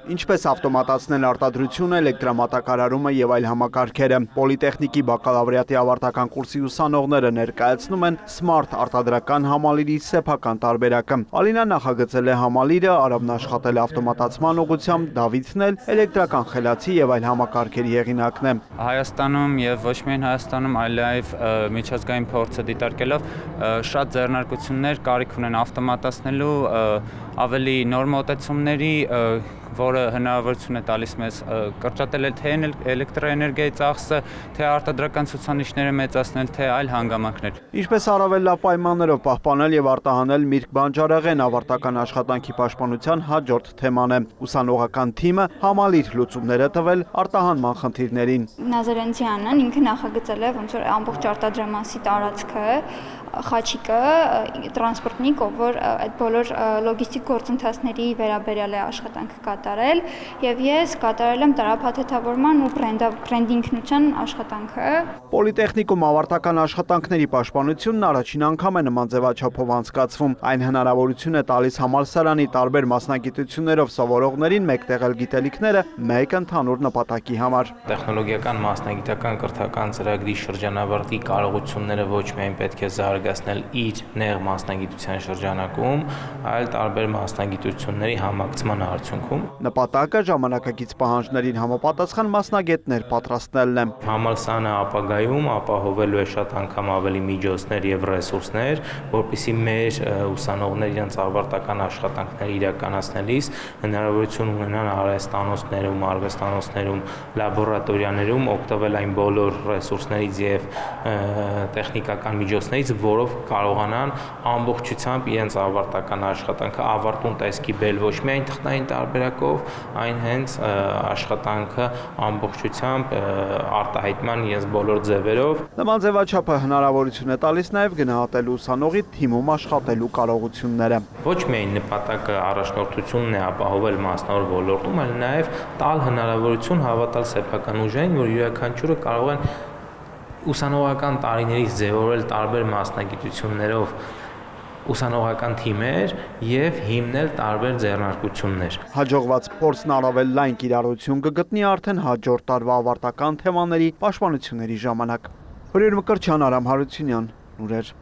Ինչպես ավտոմատացնել արտադրությունը, էլեկտրամատակարարումը եւ այլ համակարգերը։ Պոլիտեխնիկի բակալավրիատի ավարտական կուրսի ուսանողները ներկայացնում են Smart արտադրական համալիրի սեփական տարբերակը։ Ալինան նախագծել է համալիրը, Արաբն աշխատել է ավտոմատացման ուղղությամբ, Դավիթն էլ էլեկտրական խելացի եւ այլ համակարգերի հեղինակն է։ Հայաստանում եւ ոչ միայն Հայաստանում, այլև միջազգային փորձը դիտարկելով շատ ձեռնարկություններ կարիք ունեն ավտոմատացնելու ավելի նոր մոտեցումների, որը հնարավորություն է տալիս մեզ կրճատել թե էլեկտրոէներգիայի ծախսը, թե արտադրական ցուցանիշները մեծացնել, թե այլ հանգամանքներ։ Ինչպես առավել լավ պայմաններով պահպանել եւ արտահանել միրգ բանջարեղեն ավարտական աշխատանքի պաշտպանության հաջորդ թեման է։ Ուսանողական թիմը համալիր լուծումներ է տվել արտահանման խնդիրներին։ Նազարենցյանն ինքը նախագծել է ոնց որ ամբողջ արտադրամասի տարածքը, խաչիկը, տրանսպորտնիկ, ով որ այդ բոլոր լոգիստիկ գործընթացների վերաբերյալ է աշխատանքը կատարել, եւ ես կատարել եմ տարափաթեթավորման ու բրենդինգնության աշխատանքը։ Պոլիտեխնիկում ավարտական աշխատանքների պաշտպանությունն առաջին անգամ է նման ձևաչափով անցկացվում։ Այն հնարավորություն է տալիս համալսարանի տարբեր մասնագիտություններով սովորողներին մեկտեղել գիտելիքները մեկ ընդհանուր նպատակի համար։ Տեխնոլոգիական մասնագիտական կրթական ծրագրի շրջանավարտի կարողությունները ոչ միայն պետք է զարգացնել իր նեղ մասնագիտության շրջանակում, այլ տարբեր մասնագիտությունների համակցման արդյունքում։ Նպատակը ժամանակակից պահանջներին համապատասխան մասնագետներ պատրաստելն է։ Համալսարանը ապագայում ապահովելու է շատ անգամ ավելի միջոցներ եւ ռեսուրսներ, որպեսզի մեր ուսանողները իրենց ավարտական աշխատանքները իրականացնելիս հնարավորություն ունենան արհեստանոցներում, արվեստանոցներում, լաբորատորիաներում օգտվել այն բոլոր ռեսուրսներից եւ տեխնիկական միջոցներից, որով կարողանան ամբողջությամբ իրենց ավարտական աշխատանքը ավարտուն տեսքի բել ոչ միայն թղթային տարբերակով, այն հենց աշխատանքը ամբողջությամբ արտահայտման իրենց բոլոր ձևերով։ Նման ձևաչափը հնարավորություն է տալիս նաև գնահատելու ուսանողի թիմում աշխատելու կարողությունները։ Ոչ միայն նպատակը առաջնորդությունն է ապահովել մասնավոր ոլորտում, այլ նաև տալ հնարավորություն հավատալ սեփական ուժերին, որ յուրաքանչյուրը կարող են ուսանողական տարիներից ձևավորել տարբեր մասնագիտություններով ուսանողական թիմեր եւ հիմնել տարբեր ձեռնարկություններ։ Հաջողված փորձն առավել լայն կիրառություն կգտնի արդեն հաջորդ տարվա ավարտական թեմաների պաշտպանությունների ժամանակ։ Հրեր Մկրտչյան, Արամ Հարությունյան, լուրեր։